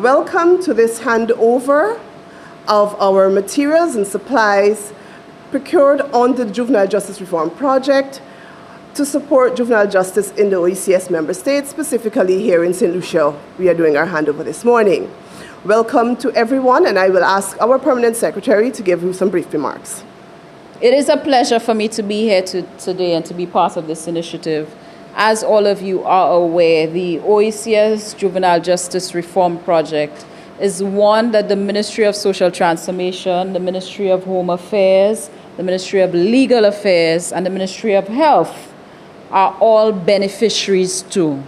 Welcome to this handover of our materials and supplies procured under the Juvenile Justice Reform Project to support juvenile justice in the OECS member states, specifically here in St. Lucia. We are doing our handover this morning. Welcome to everyone, and I will ask our Permanent Secretary to give you some brief remarks. It is a pleasure for me to be here today and to be part of this initiative. As all of you are aware, the OECS Juvenile Justice Reform Project is one that the Ministry of Social Transformation, the Ministry of Home Affairs, the Ministry of Legal Affairs, and the Ministry of Health are all beneficiaries to.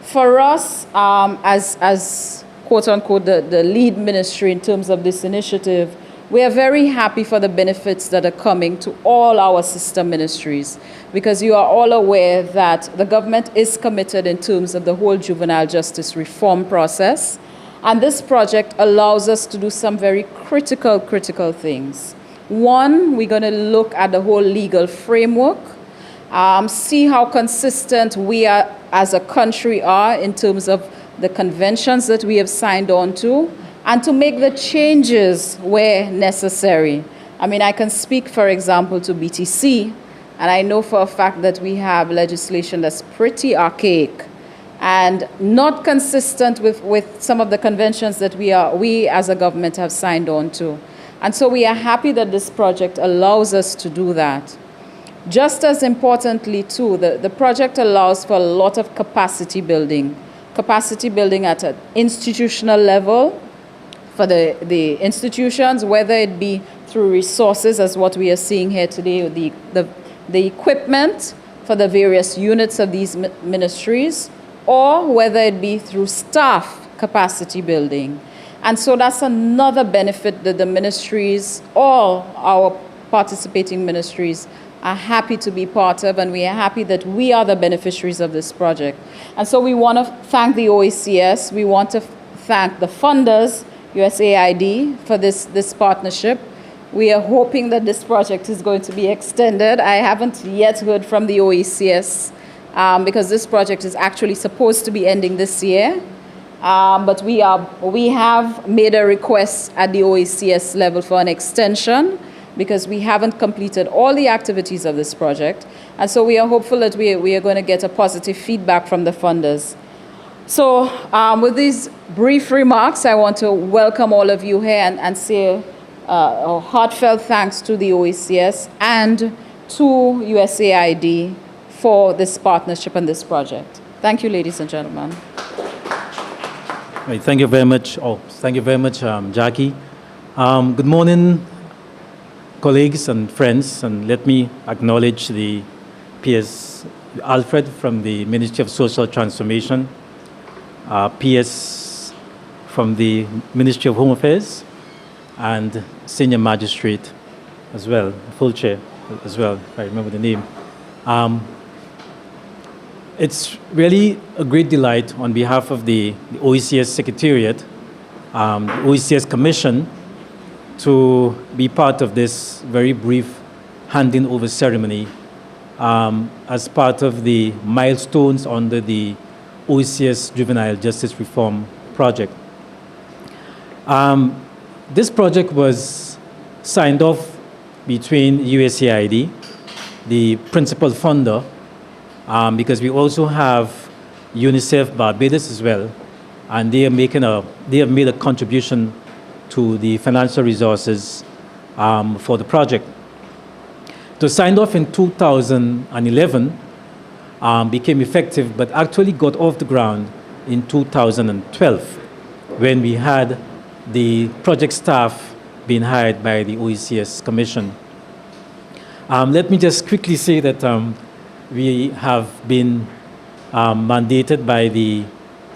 For us, as quote-unquote the lead ministry in terms of this initiative, we are very happy for the benefits that are coming to all our sister ministries, because you are all aware that the government is committed in terms of the whole juvenile justice reform process, and this project allows us to do some very critical things. One, we're going to look at the whole legal framework, see how consistent we are as a country are in terms of the conventions that we have signed on to, and to make the changes where necessary. I mean, I can speak, for example, to BTC, and I know for a fact that we have legislation that's pretty archaic and not consistent with some of the conventions that we as a government have signed on to. And so we are happy that this project allows us to do that. Just as importantly, too, the project allows for a lot of capacity building at an institutional level for the institutions, whether it be through resources, as what we are seeing here today, the equipment for the various units of these ministries, or whether it be through staff capacity building. And so that's another benefit that the ministries, all our participating ministries, are happy to be part of, and we are happy that we are the beneficiaries of this project. And so we want to thank the OECS, we want to thank the funders, USAID, for this partnership. We are hoping that this project is going to be extended. I haven't yet heard from the OECS because this project is actually supposed to be ending this year. But we have made a request at the OECS level for an extension, because we haven't completed all the activities of this project. And so we are hopeful that we are going to get a positive feedback from the funders. So with these brief remarks, I want to welcome all of you here and say a heartfelt thanks to the OECS and to USAID for this partnership and this project. Thank you, ladies and gentlemen. Right, thank you very much. Jackie. Good morning, colleagues and friends, and let me acknowledge the PS Alfred from the Ministry of Social Transformation, PS from the Ministry of Home Affairs, and Senior Magistrate as well, full chair as well, if I remember the name. It's really a great delight on behalf of the OECS Secretariat, the OECS Commission, to be part of this very brief handing over ceremony as part of the milestones under the OECS Juvenile Justice Reform Project. This project was signed off between USAID, the principal funder, because we also have UNICEF Barbados as well, and they have made a contribution to the financial resources for the project. It was signed off in 2011, became effective, but actually got off the ground in 2012, when we had the project staff being hired by the OECS Commission. Let me just quickly say that we have been mandated by the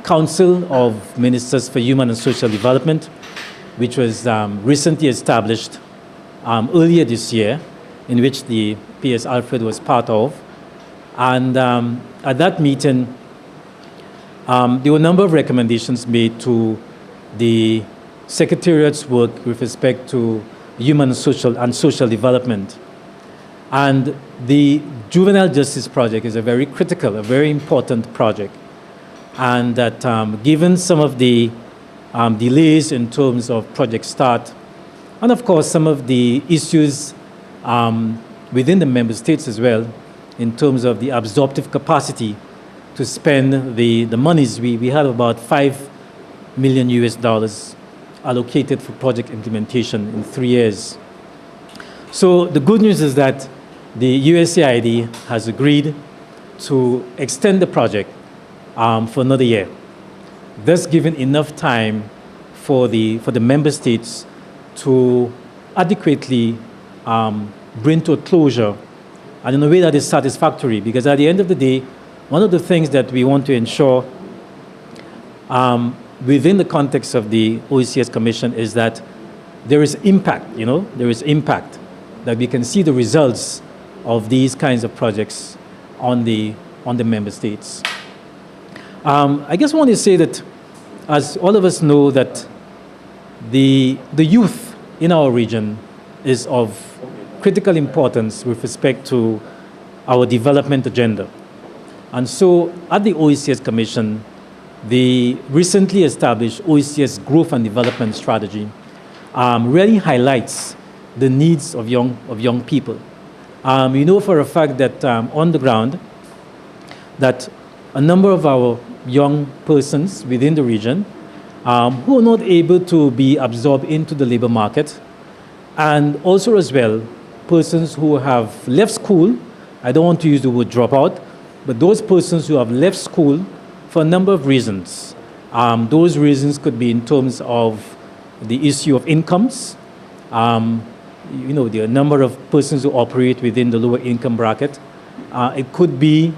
Council of Ministers for Human and Social Development, which was recently established earlier this year, in which the PS Alfred was part of. And at that meeting, there were a number of recommendations made to the Secretariat's work with respect to human and social development. And the Juvenile Justice Project is a very critical, a very important project. And that given some of the delays in terms of project start, and of course some of the issues within the member states as well in terms of the absorptive capacity to spend the monies. We had about $5 million allocated for project implementation in 3 years. So the good news is that the USAID has agreed to extend the project for another year, thus giving enough time for the member states to adequately bring to a closure and in a way that is satisfactory, because at the end of the day, one of the things that we want to ensure within the context of the OECS Commission is that there is impact, there is impact, that we can see the results of these kinds of projects on the member states. I just want to say that, as all of us know, that the youth in our region is of critical importance with respect to our development agenda. And so at the OECS Commission, the recently established OECS Growth and Development Strategy really highlights the needs of young people. We know for a fact that on the ground, that a number of our young persons within the region who are not able to be absorbed into the labor market, and also as well, persons who have left school. I don't want to use the word dropout, but those persons who have left school for a number of reasons. Those reasons could be in terms of the issue of incomes. There are a number of persons who operate within the lower income bracket. It could be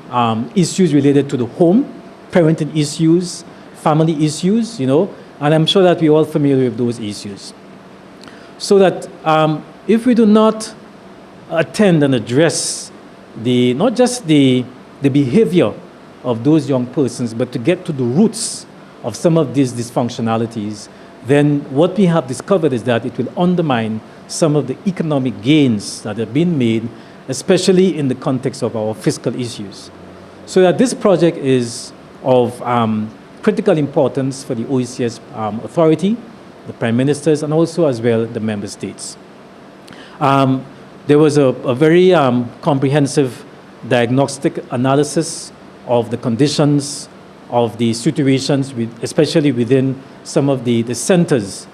issues related to the home, parenting issues, family issues, and I'm sure that we're all familiar with those issues. So that if we do not attend and address not just the behavior of those young persons, but to get to the roots of some of these dysfunctionalities, then what we have discovered is that it will undermine some of the economic gains that have been made, especially in the context of our fiscal issues. So that this project is of critical importance for the OECS authority, the prime ministers, and also as well the member states. There was a very comprehensive diagnostic analysis of the conditions of the situations, especially within some of the centers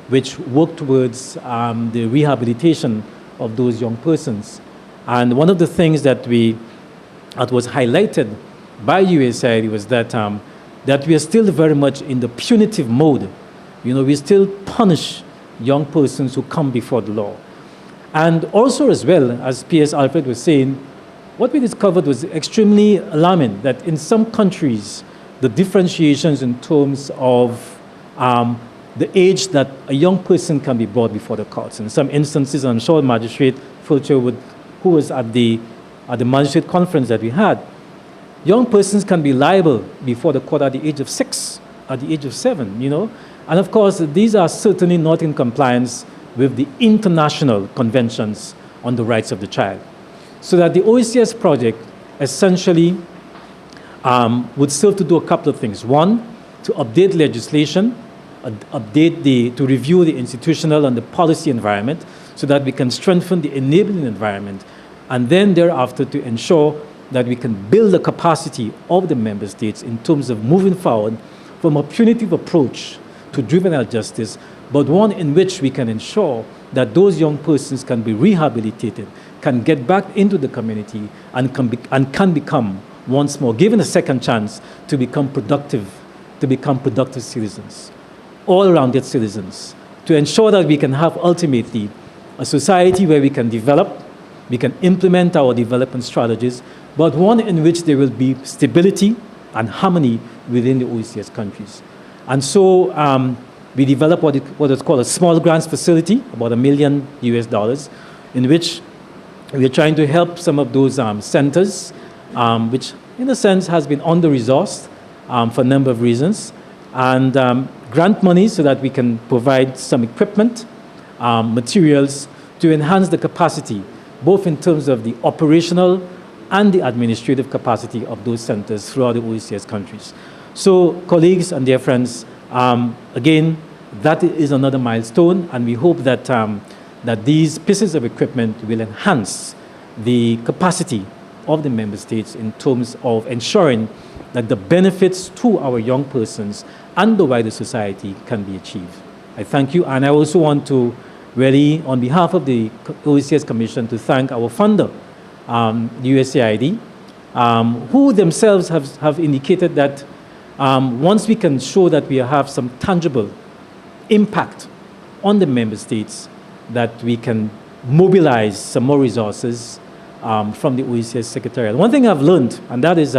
which work towards the rehabilitation of those young persons. And one of the things that was highlighted by USAID was that we are still very much in the punitive mode. We still punish young persons who come before the law. And also as well, as P.S. Alfred was saying, what we discovered was extremely alarming, that in some countries, the differentiations in terms of the age that a young person can be brought before the courts. In some instances, I'm sure Magistrate Fulcher who was at the magistrate conference that we had, young persons can be liable before the court at the age of 6, at the age of 7, And of course, these are certainly not in compliance with the international conventions on the rights of the child. So that the OECS project essentially would serve to do a couple of things. One, to update legislation, to review the institutional and the policy environment so that we can strengthen the enabling environment, and then thereafter to ensure that we can build the capacity of the member states in terms of moving forward from a punitive approach to juvenile justice, but one in which we can ensure that those young persons can be rehabilitated, can get back into the community, and can become once more given a second chance to become productive citizens, all-rounded citizens, to ensure that we can have ultimately a society where we can develop, we can implement our development strategies, but one in which there will be stability and harmony within the OECS countries. And so we developed what is called a small grants facility, about $1 million, in which we are trying to help some of those centers, which in a sense has been under-resourced for a number of reasons, and grant money so that we can provide some equipment, materials to enhance the capacity, both in terms of the operational and the administrative capacity of those centers throughout the OECS countries. So, colleagues and dear friends, Again, that is another milestone, and we hope that, that these pieces of equipment will enhance the capacity of the member states in terms of ensuring that the benefits to our young persons and the wider society can be achieved. I thank you, and I also want to really, on behalf of the OECS Commission, to thank our funder, the USAID, who themselves have indicated that once we can show that we have some tangible impact on the member states, that we can mobilize some more resources from the OECS Secretariat. One thing I've learned, and that is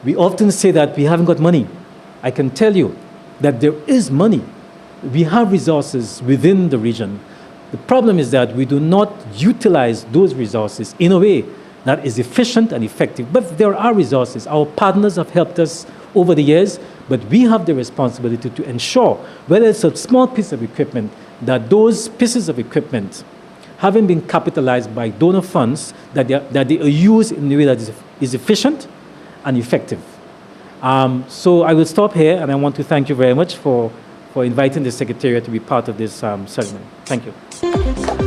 we often say that we haven't got money. I can tell you that there is money. We have resources within the region. The problem is that we do not utilize those resources in a way that is efficient and effective. But there are resources. Our partners have helped us over the years, but we have the responsibility to ensure, whether it's a small piece of equipment, that those pieces of equipment, having been capitalized by donor funds, that they are used in a way that is efficient and effective. So I will stop here, and I want to thank you very much for inviting the Secretariat to be part of this ceremony. Thank you.